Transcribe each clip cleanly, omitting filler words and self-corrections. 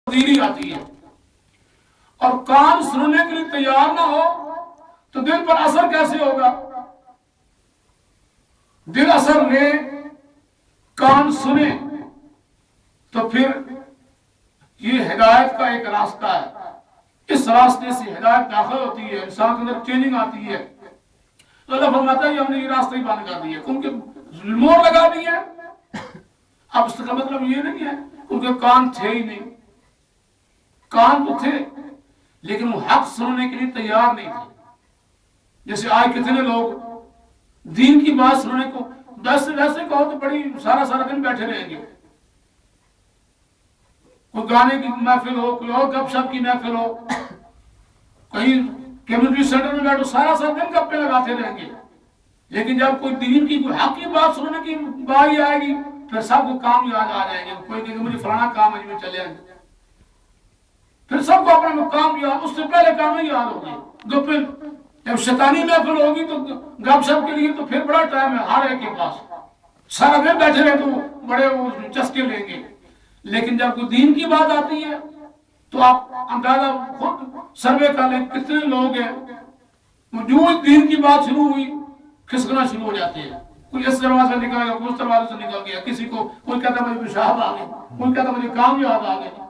تبدیلی آتی ہے، اور کان سننے کے لیے تیار نہ ہو تو دل پر اثر کیسے ہوگا؟ دل اثر لے، کان سنے، تو پھر یہ ہدایت کا ایک راستہ ہے، اس راستے سے ہدایت داخل ہوتی ہے، انسان کے اندر چینجنگ آتی ہے۔ تو اللہ فرماتا ہے کہ ہم نے یہ راستہ ہی بند کر دیا، کیونکہ مور لگا دی ہے۔ اب اس کا مطلب یہ نہیں ہے ان کے کان تھے ہی نہیں، کان تو تھے لیکن وہ حق سننے کے لیے تیار نہیں تھے۔ جیسے آج کتنے لوگ دین کی بات سننے کو ویسے کہو تو بڑی سارا دن بیٹھے رہیں گے، کوئی گانے کی محفل ہو، کوئی اور گپ شپ کی محفل ہو، کہیں کمیونٹی سینٹر میں بیٹھو، سارا دن گپے لگاتے رہیں گے، لیکن جب کوئی دین کی کوئی حق کی بات سننے کی باری آئے گی پھر سب کو کام یاد آ جائیں گے۔ کوئی کہ مجھے فلانا کام ہے میں چلے آئیں گے، پھر سب کو اپنا کام یاد، اس سے پہلے کام ہی یاد ہوگی۔ گپے جب شیطانی محفل ہوگی تو گپ شپ کے لیے تو پھر بڑا ٹائم ہے ہر ایک کے پاس، سارا دن بیٹھے رہے تو بڑے چسکے لیں گے، لیکن جب کوئی دین کی بات آتی ہے تو آپ اندازہ خود سروے کر لیں کتنے لوگ ہیں جو دین کی بات شروع ہوئی کھسکنا شروع ہو جاتے ہیں۔ کوئی اس دروازے سے نکل گیا، کوئی اس دروازے سے نکل گیا، کسی کو کوئی کہتا مجھے پیشاب آ گیا، کوئی کہتا مجھے کام یاد آ گیا۔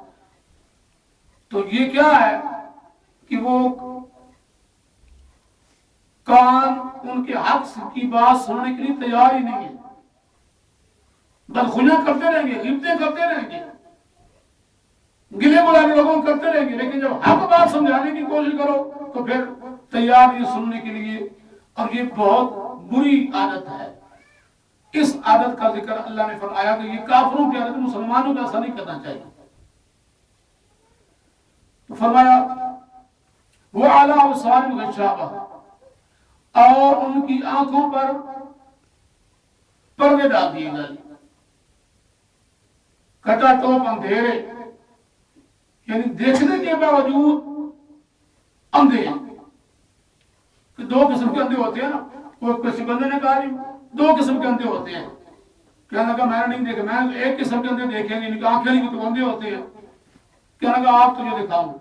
تو یہ کیا ہے کہ وہ کان ان کے حق کی بات سننے کے لیے تیار ہی نہیں ہے، بدخویاں کرتے رہیں گے، غیبتیں کرتے رہیں گے، گلے بلانے لوگوں کو کرتے رہیں گے، لیکن جب حق بات سمجھانے کی کوشش کرو تو پھر تیار یہ سننے کے لیے۔ اور یہ بہت بری عادت ہے، اس عادت کا ذکر اللہ نے فرمایا کہ یہ کافروں کی عادت، مسلمانوں کا ایسا نہیں کرنا چاہیے۔ تو فرمایا وہ اعلیٰ ابصار غشاوہ، اور ان کی آنکھوں پر پردے ڈال دیے گئے، کٹا ٹوپ اندھیرے، یعنی دیکھنے کے باوجود اندھے ہیں۔ کہ دو قسم کے اندھے ہوتے ہیں نا، وہ کسی بندے نے کہا دو قسم کے اندھے ہوتے ہیں، کہنے لگا میں نے نہیں دیکھا، میں نے ایک قسم کے اندھے دیکھیں گے، آنکھیں نہیں تو اندھے ہوتے ہیں، کہنے لگا آپ تجھے دکھاؤں۔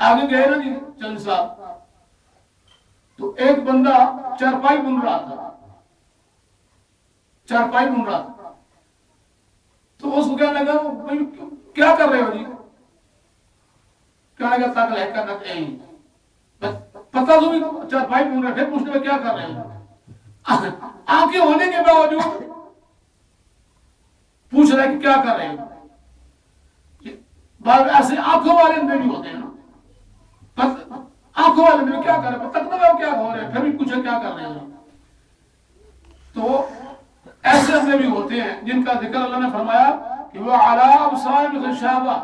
آگے گئے نا جی چند صاحب، تو ایک بندہ چارپائی بن رہا تھا، چارپائی بن رہا تھا، تو اس کو کہنے لگا کیا کر رہے ہو جی؟ کہنے لگا تک لے کر نہ کہیں پتہ تو بھی چارپائی بن رہے تھے، پوچھنے میں کیا کر رہے ہو؟ آنکھیں ہونے کے باوجود پوچھ رہے کہ کیا کر رہے ہو؟ بعض ایسے آنکھوں والے اندر بھی ہوتے ہیں نا، آنکھوں والے اندر کیا کر رہے ہیں، تک نہ کیا ہو رہے ہیں، پھر بھی پوچھے کیا کر رہے ہیں۔ تو ایسے اندر بھی ہوتے ہیں جن کا ذکر اللہ نے فرمایا کہ وہ اعلیٰ ابصار غشاوہ،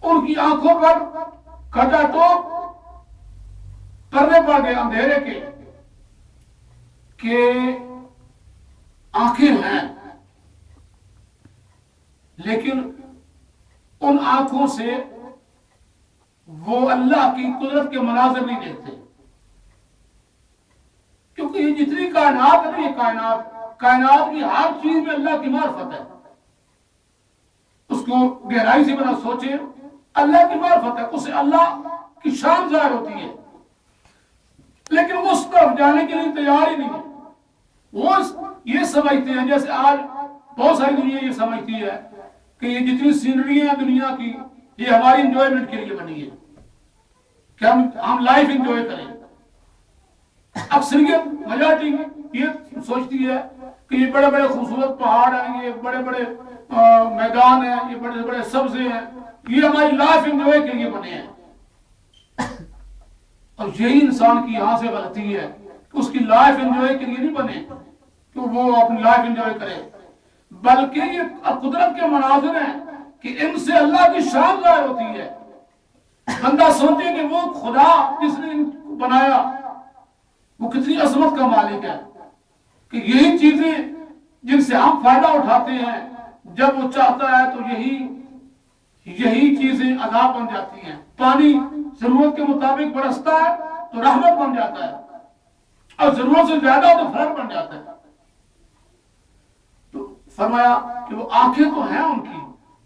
ان کی آنکھوں پر کھٹا ٹوپ پردے پڑ گئے اندھیرے کے، کہ آنکھیں ہیں لیکن ان آنکھوں سے وہ اللہ کی قدرت کے مناظر نہیں دیکھتے، کیونکہ یہ جتنی کائنات ہے نا، یہ کائنات کی ہر چیز میں اللہ کی معرفت ہے، اس کو گہرائی سے بنا سوچے، اللہ کی معرفت ہے، اسے اللہ کی شان ظاہر ہوتی ہے، لیکن وہ اس طرف جانے کے لیے تیار ہی نہیں ہے۔ وہ یہ سمجھتے ہیں، جیسے آج بہت ساری دنیا یہ سمجھتی ہے کہ یہ جتنی سینریاں دنیا کی یہ ہماری انجوائمنٹ کے لیے بنی ہے کہ ہم لائف انجوائے کریں۔ اکثریت میجارٹی یہ سوچتی ہے کہ یہ بڑے بڑے خوبصورت پہاڑ ہیں، یہ بڑے بڑے میدان ہیں، یہ بڑے بڑے سبزے ہیں، یہ ہماری لائف انجوائے کے لیے بنے ہیں۔ اور یہی انسان کی یہاں سے غلطی ہے کہ اس کی لائف انجوائے کے لیے نہیں بنے کہ وہ اپنی لائف انجوائے کرے، بلکہ یہ قدرت کے مناظر ہیں کہ ان سے اللہ کی شان ظاہر ہوتی ہے۔ بندہ سوچے کہ وہ خدا جس نے ان کو بنایا وہ کتنی عظمت کا مالک ہے، کہ یہی چیزیں جن سے ہم فائدہ اٹھاتے ہیں جب وہ چاہتا ہے تو یہی چیزیں عذاب بن جاتی ہیں۔ پانی ضرورت کے مطابق برستا ہے تو رحمت بن جاتا ہے، اور ضرورت سے زیادہ ہو تو فرق بن جاتا ہے۔ تو فرمایا کہ وہ آنکھیں تو ہیں ان کی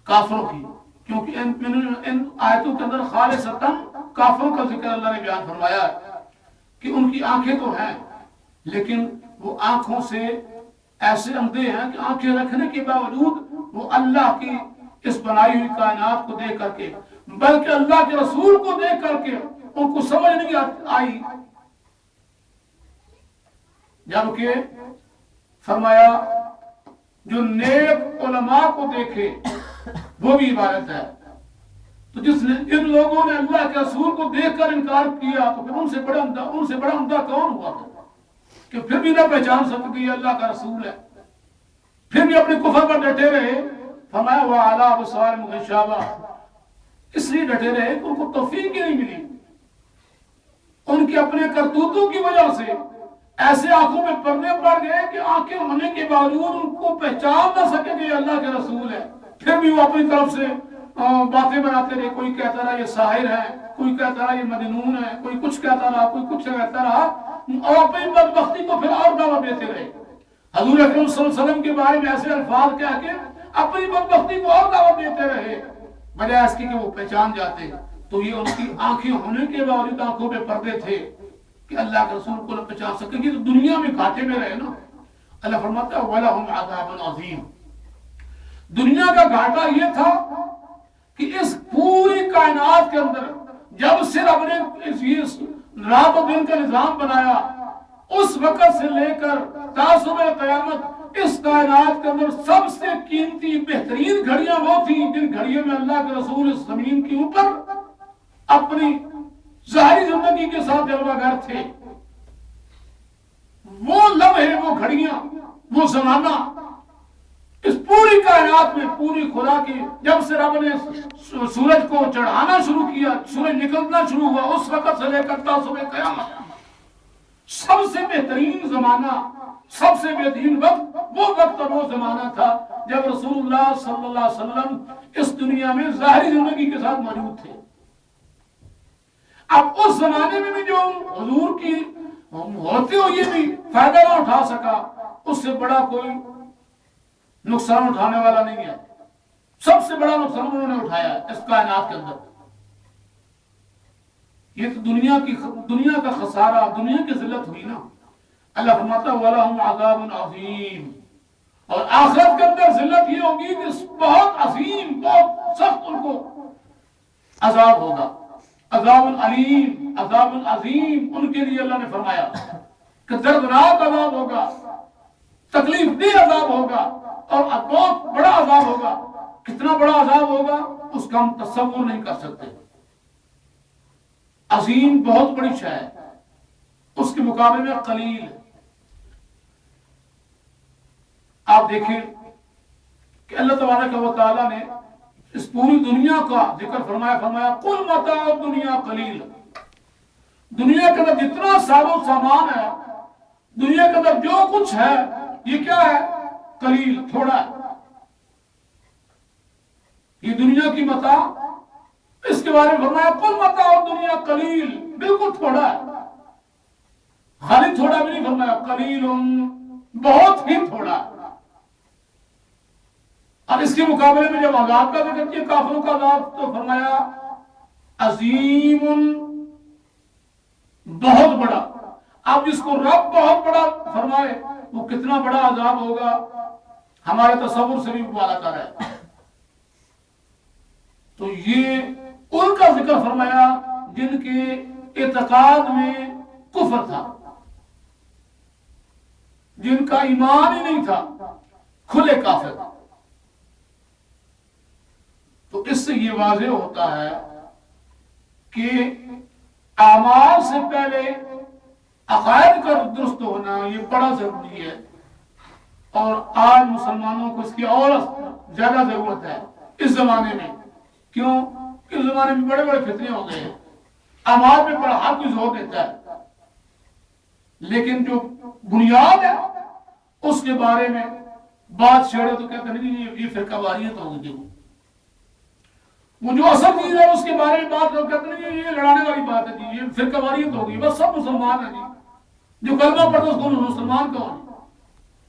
کافروں کی کیونکہ ان آیتوں کے اندر خالصتاً کافروں کا ذکر اللہ نے بیان فرمایا ہے کہ ان کی آنکھیں تو ہیں لیکن وہ آنکھوں سے ایسے اندھے ہیں کہ آنکھیں رکھنے کے باوجود وہ اللہ کی اس بنائی ہوئی کائنات کو دیکھ کر کے بلکہ اللہ کے رسول کو دیکھ کر کے ان کو سمجھ نہیں آئی. جبکہ فرمایا جو نیک علماء کو دیکھے وہ بھی عبادت ہے. تو جن لوگوں نے اللہ کے رسول کو دیکھ کر انکار کیا تو پھر ان سے بڑا عمدہ کون ہوا تھا کہ پھر بھی نہ پہچان سکتے کہ یہ اللہ کا رسول ہے, پھر بھی اپنے کفر پر ڈٹے رہے. فرمایا وَعَلَىٰ أَبْصَارِهِمْ غِشَاوَةٌ, اس لیے ڈٹے رہے کہ ان کو توفیق ہی نہیں ملی. ان کے اپنے کرتوتوں کی وجہ سے ایسے آنکھوں میں پردے پڑ گئے کہ آنکھیں ہونے کے باوجود ان کو پہچان نہ سکے کہ یہ اللہ کے رسول ہے. پھر بھی وہ اپنی طرف سے باتیں بناتے رہے. کوئی کہتا رہا یہ ساحر ہے, کوئی کہتا رہا یہ مجنون ہے, کوئی کچھ کہتا رہا, کوئی کچھ کہتا رہا, اور اپنی بدبختی کو پھر اور دعوت دیتے رہے. حضور اکرم صلی اللہ علیہ وسلم کے بارے میں ایسے الفاظ کہہ کے اپنی بدبختی کو اور دعوت دیتے رہے بجائے اس کی کہ وہ پہچان جاتے. تو یہ ان کی آنکھیں ہونے کے باوجود آنکھوں پہ پردے تھے کہ اللہ کے رسول کو نہ پہچان سکے. یہ تو دنیا میں گھاٹے میں رہے نا. اللہ فرماتا ہے وَلَهُمْ عَذَابٌ عَظِيمٌ. دنیا کا گھاٹا یہ تھا کہ اس پوری کائنات کے اندر جب سے رب نے رات و دن کا نظام بنایا اس وقت سے لے کر تا صبح قیامت اس کائنات کے اندر سب سے قیمتی بہترین گھڑیاں وہ تھیں جن گھڑیوں میں اللہ کے رسول اس زمین کے اوپر اپنی ظاہری زندگی کے ساتھ جلوہ گر تھے. وہ لمحے, وہ گھڑیاں, وہ زمانہ اس پوری کائنات میں پوری خدا کی جب سے رب نے سورج کو چڑھانا شروع کیا, سورج نکلنا شروع ہوا, اس وقت سے لے کر تا صبح قیامت سب سے بہترین زمانہ, سب سے بہترین وقت وہ وقت اور وہ زمانہ تھا جب رسول اللہ صلی اللہ علیہ وسلم اس دنیا میں ظاہری زندگی کے ساتھ موجود تھے. اب اس زمانے میں بھی جو حضور کی ہوتے ہوئے بھی فائدہ نہ اٹھا سکا, اس سے بڑا کوئی نقصان اٹھانے والا نہیں ہے. سب سے بڑا نقصان انہوں نے اٹھایا اس کائنات کے اندر. یہ تو دنیا کا خسارہ, دنیا کی ذلت ہوئی نا. اللہ فرماتا ہے وَلَهُمْ عَذَابٌ عَظِيمٌ, اور آخرت کے اندر ذلت یہ ہوگی کہ بہت عظیم, بہت سخت ان کو عذاب ہوگا. عذاب علیم, عذاب عظیم ان کے لیے اللہ نے فرمایا کہ دردناک عذاب ہوگا, تکلیف دہ عذاب ہوگا, اور بہت بڑا عذاب ہوگا. کتنا بڑا عذاب ہوگا اس کا ہم تصور نہیں کر سکتے. عظیم بہت بڑی شے ہے, اس کے مقابلے میں قلیل. آپ دیکھیں کہ اللہ تبارک و تعالیٰ نے اس پوری دنیا کا ذکر فرمایا قُلْ مَتَاعُ الدُّنْيَا قَلِيلٌ. دنیا کے اندر جتنا ساز و سامان ہے, دنیا کے اندر جو کچھ ہے, یہ کیا ہے؟ قلیل, تھوڑا ہے. یہ دنیا کی متاع, اس کے بارے میں فرمایا قُلْ مَتَاعُ الدُّنْيَا قَلِيلٌ, بالکل تھوڑا ہے. خالی تھوڑا بھی نہیں فرمایا, قلیل, بہت ہی تھوڑا ہے. اور اس کے مقابلے میں جب عذاب کا ذکر کیا, کافروں کا عذاب, تو فرمایا عظیم, بہت بڑا. اب جس کو رب بہت بڑا فرمائے وہ کتنا بڑا عذاب ہوگا ہمارے تصور سے بھی بالا کر ہے. تو یہ ان کا ذکر فرمایا جن کے اعتقاد میں کفر تھا, جن کا ایمان ہی نہیں تھا, کھلے کافر. تو اس سے یہ واضح ہوتا ہے کہ اعمال سے پہلے عقائد کا درست ہونا یہ بڑا ضروری ہے, اور آج مسلمانوں کو اس کی اور زیادہ ضرورت ہے اس زمانے میں. کیوں؟ اس زمانے میں بڑے بڑے فتنے ہو گئے ہیں, اعمال میں بڑا ہر کوئی زور دیتا ہے, لیکن جو بنیاد ہے اس کے بارے میں بات چھیڑے تو کہتے نہیں یہ فرقہ واریت ہوگی. وہ جو اصل چیز ہے اس کے بارے میں بات کرو, کہتے ہیں یہ لڑانے والی بات ہے جی, یہ فرقہ واریت ہوگی, بس سب مسلمان ہیں جی. جو کلمہ پڑھتا ہے اس کو مسلمان کون ہے؟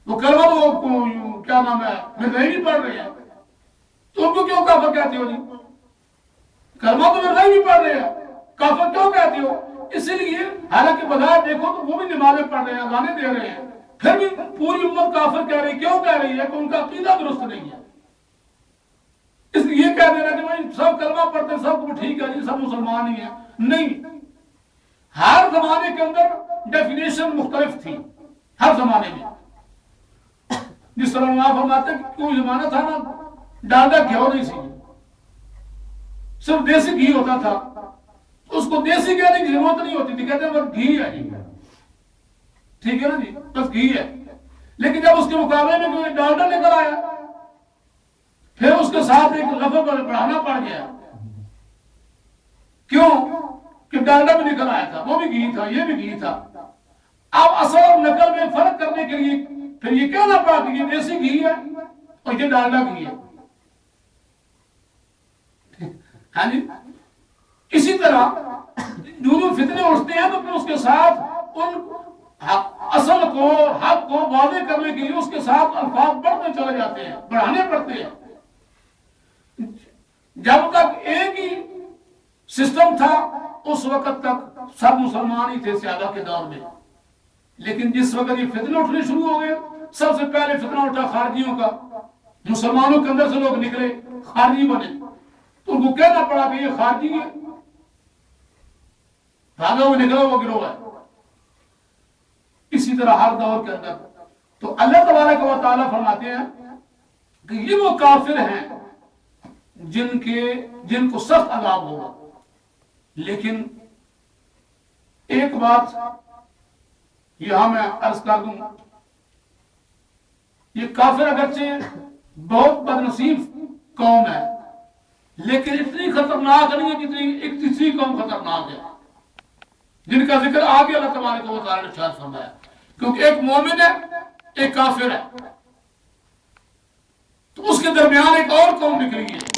وہ کلمہ تو کیا نام ہے میں نہیں پڑھ رہے ہیں, تو ان کو کیوں کافر کہتے ہو جی؟ کلمہ تو میں نہیں بھی پڑھ رہے ہیں، کافر کیوں کہتے ہو؟ اسی لیے حالانکہ بظاہر دیکھو تو وہ بھی نمازیں پڑھ رہے ہیں، اذانیں دے رہے ہیں، پھر بھی پوری امت کافر کہہ رہی، کیوں کہہ رہی ہے؟ کہ ان کا عقیدہ درست نہیں ہے۔ اس لیے یہ کہہ دینا کہ بھائی سب کلمہ پڑھتے ہیں، سب ٹھیک ہے جی، سب مسلمان ہی ہیں، نہیں، ہر زمانے کے اندر ڈیفینیشن مختلف تھی، ہر زمانے میں۔ جس طرح آپ فرماتے ہیں کہ کوئی زمانہ تھا نا ڈالڈا گھیو نہیں سی، صرف دیسی گھی ہوتا تھا، اس کو دیسی کہنے کی ضرورت نہیں ہوتی تھی، کہتے ہیں بس گھی ہے جی، ٹھیک ہے نا جی، بس گھی ہے۔ لیکن جب اس کے مقابلے میں کوئی ڈالڈا نکل آیا، پھر اس کے ساتھ ایک لفظ بڑھانا پڑ گیا، کیوں کہ ڈالڈا بھی نکل آیا تھا، وہ بھی گھی تھا، یہ بھی گھی تھا۔ اب اصل اور نقل میں فرق کرنے کے لیے پھر یہ کہنا پڑا کہ یہ دیسی گھی ہے اور یہ ڈالڈا گھی ہے۔ ہاں جی، اسی طرح جو فتنے اٹھتے ہیں تو پھر اس کے ساتھ ان اصل کو، حق کو واضح کرنے کے لیے اس کے ساتھ الفاظ بڑھتے چلے جاتے ہیں، بڑھانے پڑتے ہیں۔ جب تک ایک ہی سسٹم تھا اس وقت تک سب مسلمان ہی تھے صحابہ کے دور میں، لیکن جس وقت یہ فتنے اٹھنے شروع ہو گئے، سب سے پہلے فتنہ اٹھا خارجیوں کا، مسلمانوں کے اندر سے لوگ نکلے خارجی بنے، تو ان کو کہنا پڑا کہ یہ خارجی ہے، بھاگا ہوا نکلا ہوا گروہ ہے۔ اسی طرح ہر دور کے اندر تو اللہ تبارک و تعالیٰ فرماتے ہیں کہ یہ وہ کافر ہیں جن کو سخت عذاب ہوگا۔ لیکن ایک بات یہاں میں عرض کر دوں، یہ کافر اگرچہ بہت بدنصیب قوم ہے لیکن اتنی خطرناک نہیں ہے جتنی ایک تیسری قوم خطرناک ہے، جن کا ذکر آگے اللہ تبارک و تعالیٰ نے ارشاد فرمایا، کیونکہ ایک مومن ہے ایک کافر ہے، تو اس کے درمیان ایک اور قوم نکلی ہے